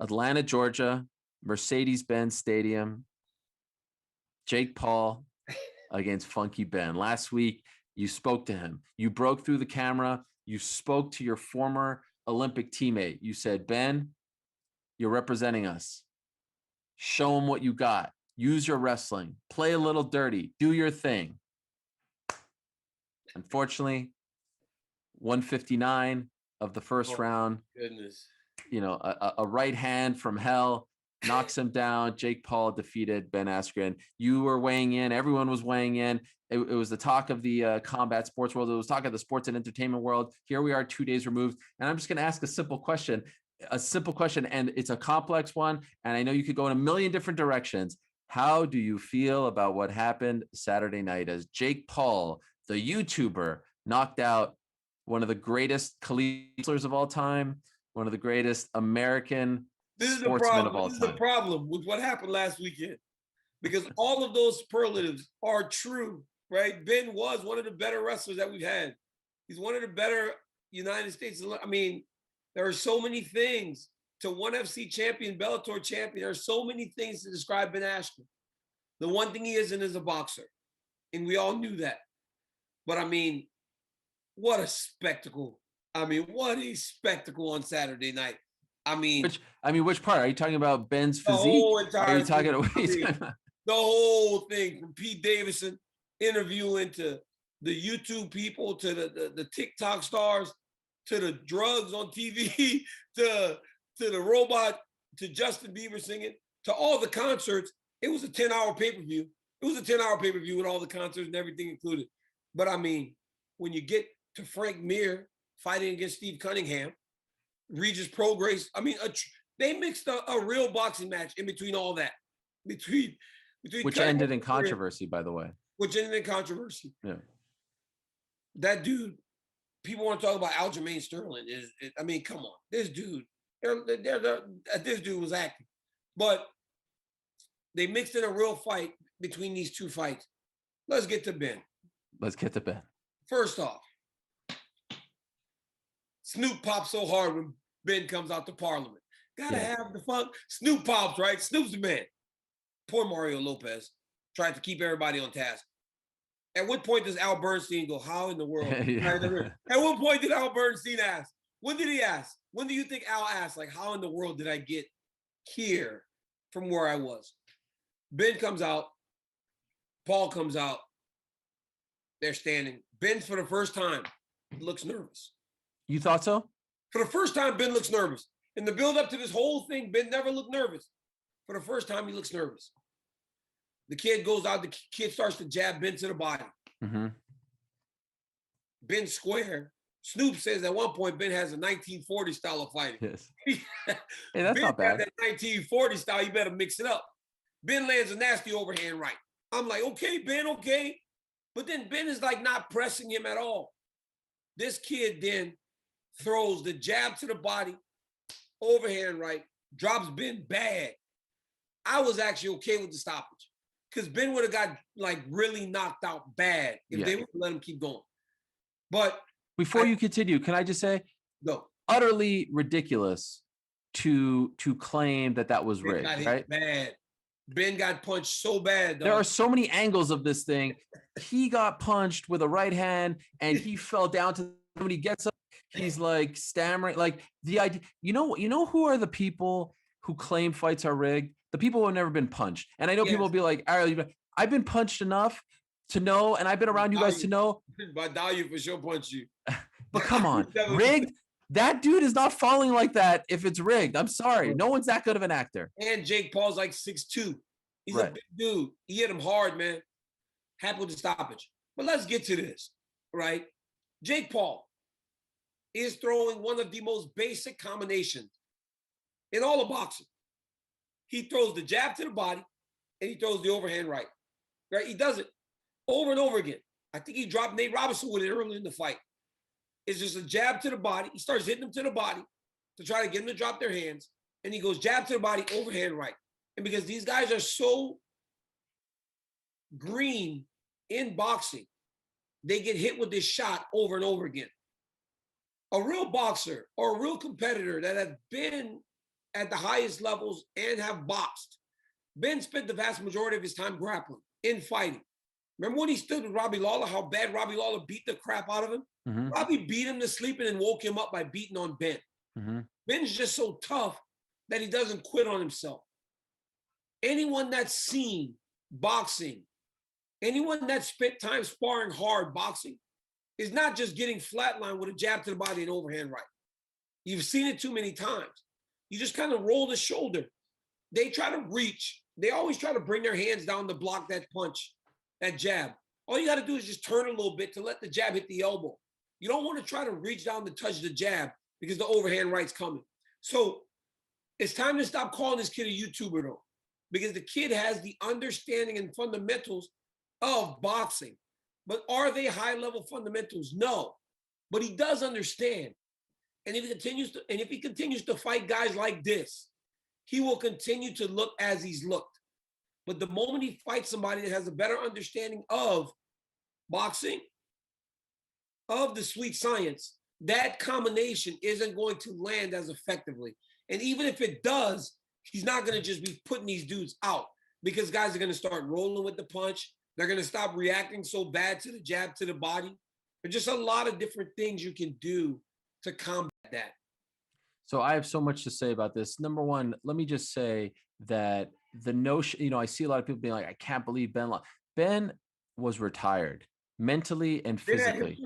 Atlanta, Georgia, Mercedes-Benz Stadium, Jake Paul against Funky Ben. Last week, you spoke to him. You broke through the camera. You spoke to your former Olympic teammate. You said, Ben, you're representing us. Show him what you got. Use your wrestling. Play a little dirty. Do your thing. Unfortunately, 159 of the first round. Goodness. A right hand from hell knocks him down. Jake Paul defeated Ben Askren. You were weighing in. Everyone was weighing in. It was the talk of the combat sports world. It was talk of the sports and entertainment world. Here we are 2 days removed. And I'm just going to ask a simple question, and it's a complex one. And I know you could go in a million different directions. How do you feel about what happened Saturday night as Jake Paul, the YouTuber, knocked out one of the greatest collegiate wrestlers of all time, one of the greatest American sportsmen of all time? This is the problem with what happened last weekend, because all of those superlatives are true, right? Ben was one of the better wrestlers that we've had. He's one of the better United States. I mean, there are so many things to ONE FC champion, Bellator champion. There are so many things to describe Ben Askren. The one thing he isn't is a boxer, and we all knew that. But I mean, what a spectacle. I mean, what a spectacle on Saturday night. Which part? Are you talking about Ben's physique? The whole entire are you talking about the whole thing, from Pete Davidson interviewing to the YouTube people, to the TikTok stars, to the drugs on TV, to the robot, to Justin Bieber singing, to all the concerts. It was a 10-hour pay-per-view. It was a 10-hour pay-per-view with all the concerts and everything included. But I mean, when you get to Frank Mir fighting against Steve Cunningham, Regis Prograis, I mean, they mixed a real boxing match in between all that. Between which ended in controversy, by the way. Which ended in controversy. Yeah. That dude, people want to talk about Aljamain Sterling. I mean, come on. This dude, this dude was acting. But they mixed in a real fight between these two fights. Let's get to Ben. First off, Snoop pops so hard when Ben comes out to Parliament. Gotta have the fun. Snoop pops, right? Snoop's the man. Poor Mario Lopez tried to keep everybody on task. At what point does Al Bernstein go, how in the world? At what point did Al Bernstein ask? When did he ask? When do you think Al asked, like, how in the world did I get here from where I was? Ben comes out. Paul comes out. They're standing. Ben, for the first time, looks nervous. You thought so? For the first time, Ben looks nervous. In the build-up to this whole thing, Ben never looked nervous. For the first time, he looks nervous. The kid goes out. The kid starts to jab Ben to the body. Mm-hmm. Ben square. Snoop says at one point, Ben has a 1940 style of fighting. Yes. Hey, that's Ben not bad. that 1940 style, you better mix it up. Ben lands a nasty overhand right. I'm like, okay, Ben, okay. But then Ben is like not pressing him at all. This kid then throws the jab to the body, overhand right, drops Ben bad. I was actually okay with the stoppage because Ben would have got like really knocked out bad if they would let him keep going. But before you continue, can I just say, no, utterly ridiculous to claim that was rigged, right? Bad. Ben got punched so bad. There are so many angles of this thing. He got punched with a right hand and he fell down to when he gets up, he's like stammering. Like the idea, you know who are the people who claim fights are rigged? The people who have never been punched. And I know people will be like, I've been punched enough to know, and I've been around you guys to know. By Dahlia for sure punch you. But come on, rigged? That dude is not falling like that if it's rigged. I'm sorry. No one's that good of an actor. And Jake Paul's like 6'2". He's a big dude. He hit him hard, man. Happy with the stoppage. But let's get to this, right? Jake Paul is throwing one of the most basic combinations in all of boxing. He throws the jab to the body and he throws the overhand right. Right? He does it over and over again. I think he dropped Nate Robinson with it early in the fight. It's just a jab to the body. He starts hitting them to the body to try to get them to drop their hands. And he goes jab to the body, overhand right. And because these guys are so green in boxing, they get hit with this shot over and over again. A real boxer or a real competitor that has been at the highest levels and have boxed. Ben spent the vast majority of his time grappling, in fighting. Remember when he stood with Robbie Lawler, how bad Robbie Lawler beat the crap out of him? Mm-hmm. Robbie beat him to sleep and then woke him up by beating on Ben. Mm-hmm. Ben's just so tough that he doesn't quit on himself. Anyone that's seen boxing, anyone that spent time sparring hard boxing, is not just getting flatlined with a jab to the body and overhand right. You've seen it too many times. You just kind of roll the shoulder. They try to reach. They always try to bring their hands down to block that punch, that jab. All you got to do is just turn a little bit to let the jab hit the elbow. You don't want to try to reach down to touch the jab because the overhand right's coming. So it's time to stop calling this kid a YouTuber, though, because the kid has the understanding and fundamentals of boxing. But are they high-level fundamentals? No. But he does understand. And if he continues to fight guys like this, he will continue to look as he's looked. But the moment he fights somebody that has a better understanding of boxing, of the sweet science, that combination isn't going to land as effectively. And even if it does, he's not going to just be putting these dudes out, because guys are going to start rolling with the punch. They're going to stop reacting so bad to the jab to the body. There's just a lot of different things you can do to combat that. So I have so much to say about this. Number one, let me just say that the notion, I see a lot of people being like, I can't believe Ben was retired mentally and physically.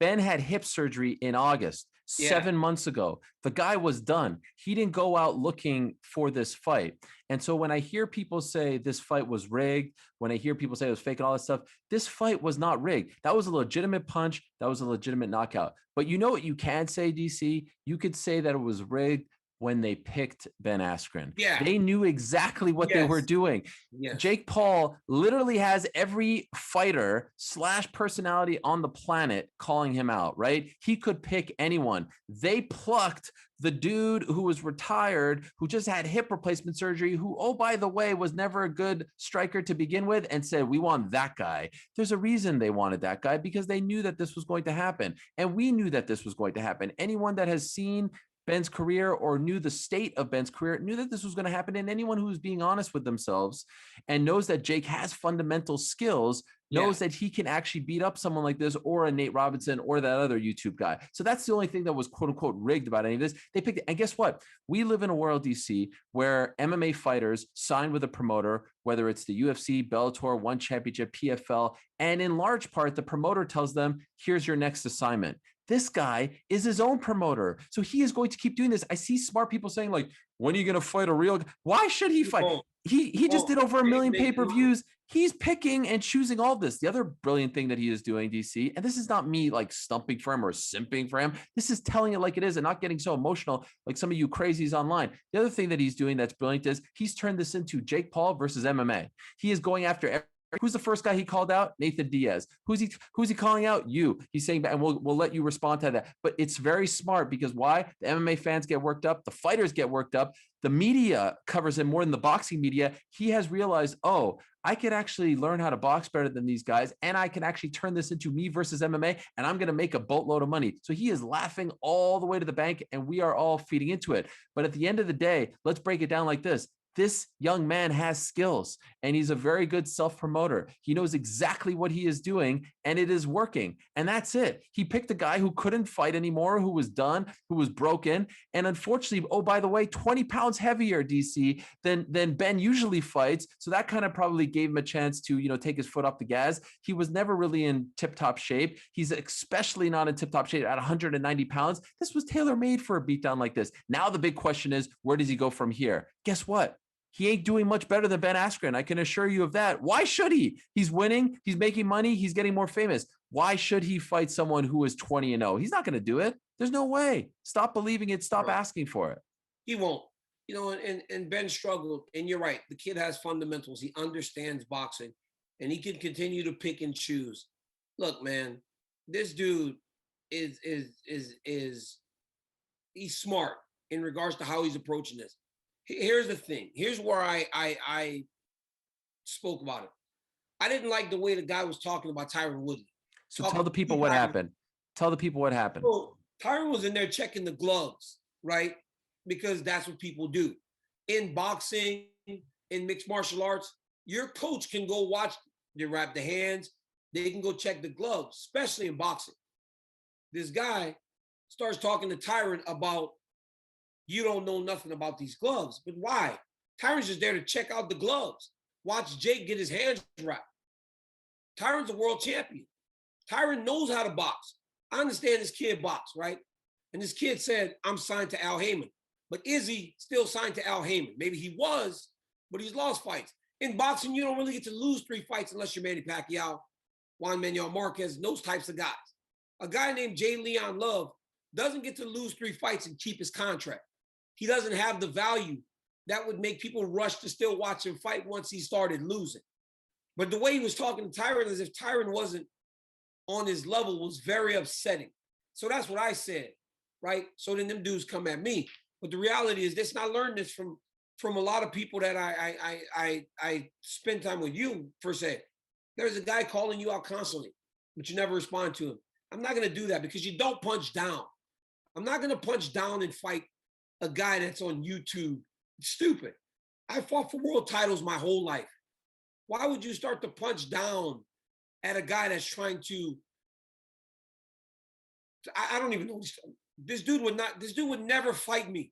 Ben had hip surgery in August, 7 months ago. The guy was done. He didn't go out looking for this fight. And so when I hear people say this fight was rigged, when I hear people say it was fake and all that stuff, this fight was not rigged. That was a legitimate punch. That was a legitimate knockout. But you know what you can say, DC? You could say that it was rigged when they picked Ben Askren. Yeah. They knew exactly what they were doing. Yes. Jake Paul literally has every fighter / personality on the planet calling him out, right? He could pick anyone. They plucked the dude who was retired, who just had hip replacement surgery, who, oh, by the way, was never a good striker to begin with, and said, we want that guy. There's a reason they wanted that guy, because they knew that this was going to happen. And we knew that this was going to happen. Anyone that has seen Ben's career or knew the state of Ben's career knew that this was going to happen. And anyone who is being honest with themselves and knows that Jake has fundamental skills knows that he can actually beat up someone like this, or a Nate Robinson, or that other YouTube guy. So that's the only thing that was quote unquote rigged about any of this. They picked it. And guess what? We live in a world, DC, where MMA fighters sign with a promoter, whether it's the UFC, Bellator, One Championship, PFL, and in large part, the promoter tells them, here's your next assignment. This guy is his own promoter. So he is going to keep doing this. I see smart people saying, like, when are you going to fight a real guy? Why should he fight? He just did over 1 million pay-per-views. He's picking and choosing all this. The other brilliant thing that he is doing, DC, and this is not me like stumping for him or simping for him. This is telling it like it is and not getting so emotional like some of you crazies online. The other thing that he's doing that's brilliant is he's turned this into Jake Paul versus MMA. He is going after who's the first guy he called out? Nathan Diaz. Who's he calling out? You. He's saying, and we'll let you respond to that. But it's very smart, because why? The MMA fans get worked up. The fighters get worked up. The media covers him more than the boxing media. He has realized, oh, I could actually learn how to box better than these guys, and I can actually turn this into me versus MMA, and I'm going to make a boatload of money. So he is laughing all the way to the bank, and we are all feeding into it. But at the end of the day, let's break it down like this. This young man has skills, and he's a very good self-promoter. He knows exactly what he is doing, and it is working. And that's it. He picked a guy who couldn't fight anymore, who was done, who was broken. And unfortunately, oh, by the way, 20 pounds heavier, DC, than Ben usually fights. So that kind of probably gave him a chance to, take his foot off the gas. He was never really in tip-top shape. He's especially not in tip-top shape at 190 pounds. This was tailor-made for a beatdown like this. Now the big question is, where does he go from here? Guess what? He ain't doing much better than Ben Askren. I can assure you of that. Why should he? He's winning. He's making money. He's getting more famous. Why should he fight someone who is 20-0? He's not going to do it. There's no way. Stop believing it. Stop asking for it. He won't. And Ben struggled. And you're right. The kid has fundamentals. He understands boxing, and he can continue to pick and choose. Look, man, this dude is he's smart in regards to how he's approaching this. Here's the thing. Here's where I spoke about it. I didn't like the way the guy was talking about Tyron Woodley. So tell the people what happened. Tell the people what happened. So Tyron was in there checking the gloves, right? because that's what people do. In boxing, in mixed martial arts, your coach can go watch, they wrap the hands, they can go check the gloves, especially in boxing. This guy starts talking to Tyron about, you don't know nothing about these gloves. But why? Tyron's just there to check out the gloves. Watch Jake get his hands wrapped. Tyron's a world champion. Tyron knows how to box. I understand this kid box, right? And this kid said, I'm signed to Al Heyman. But is he still signed to Al Heyman? Maybe he was, but he's lost fights. In boxing, you don't really get to lose 3 fights unless you're Manny Pacquiao, Juan Manuel Marquez, those types of guys. A guy named Jay Leon Love doesn't get to lose 3 fights and keep his contract. He doesn't have the value that would make people rush to still watch him fight once he started losing. But the way he was talking to Tyron, as if Tyron wasn't on his level, was very upsetting. So that's what I said, right? So then them dudes come at me. But the reality is this, and I learned this from a lot of people that I spend time with you, per se. There's a guy calling you out constantly, but you never respond to him. I'm not going to do that because you don't punch down. I'm not going to punch down and fight a guy that's on YouTube. It's stupid. I fought for world titles my whole life. Why would you start to punch down at a guy that's trying to, I don't even know. This dude would never fight me.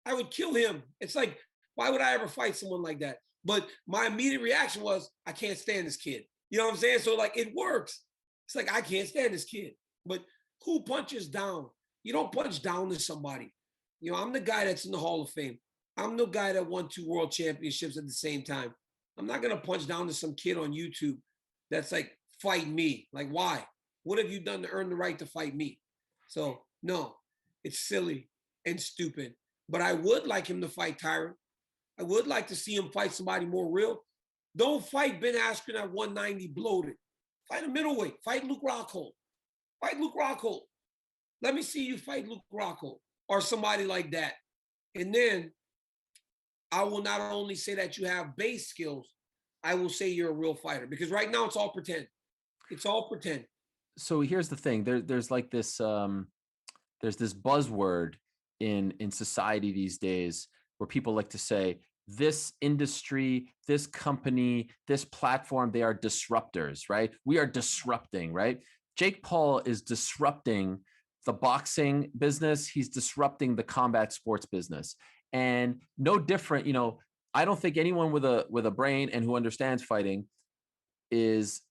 I would kill him. It's like, why would I ever fight someone like that? But my immediate reaction was, I can't stand this kid. You know what I'm saying? So like, it works. It's like, I can't stand this kid. But who punches down? You don't punch down to somebody. You know, I'm the guy that's in the Hall of Fame. I'm the guy that won 2 world championships at the same time. I'm not going to punch down to some kid on YouTube that's like, fight me. Like, why? What have you done to earn the right to fight me? So, no, it's silly and stupid. But I would like him to fight Tyron. I would like to see him fight somebody more real. Don't fight Ben Askren at 190 bloated. Fight a middleweight. Fight Luke Rockhold. Fight Luke Rockhold. Let me see you fight Luke Rockhold or somebody like that. And then I will not only say that you have base skills, I will say you're a real fighter. Because right now it's all pretend. It's all pretend. So here's the thing. There's like this, there's this buzzword in society these days where people like to say, this industry, this company, this platform, they are disruptors, right? We are disrupting, right? Jake Paul is disrupting the boxing business. He's disrupting the combat sports business. And no different, you know, I don't think anyone with a brain and who understands fighting is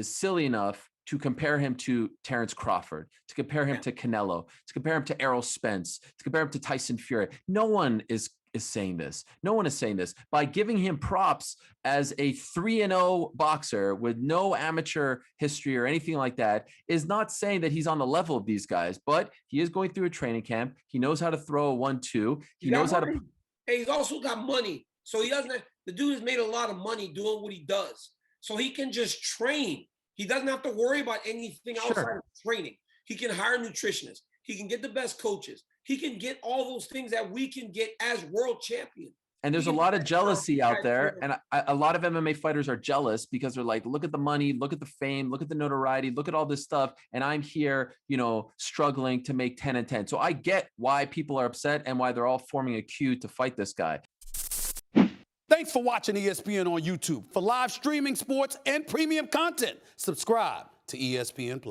silly enough to compare him to Terrence Crawford, to compare him to Canelo, to compare him to Errol Spence, to compare him to Tyson Fury. No one is saying this. No one is saying this. By giving him props as a 3-0 boxer with no amateur history or anything like that is not saying that he's on the level of these guys, but he is going through a training camp. He knows how to throw a 1-2. He knows how to. Hey, he's also got money. So he doesn't have, the dude has made a lot of money doing what he does. So he can just train. He doesn't have to worry about anything outside of training. He can hire nutritionists. He can get the best coaches. He can get all those things that we can get as world champion. And there's a lot of jealousy out there. And a lot of MMA fighters are jealous because they're like, look at the money, look at the fame, look at the notoriety, look at all this stuff. And I'm here, you know, struggling to make 10 and 10. So I get why people are upset and why they're all forming a queue to fight this guy. Thanks for watching ESPN on YouTube. For live streaming, sports, and premium content, subscribe to ESPN+.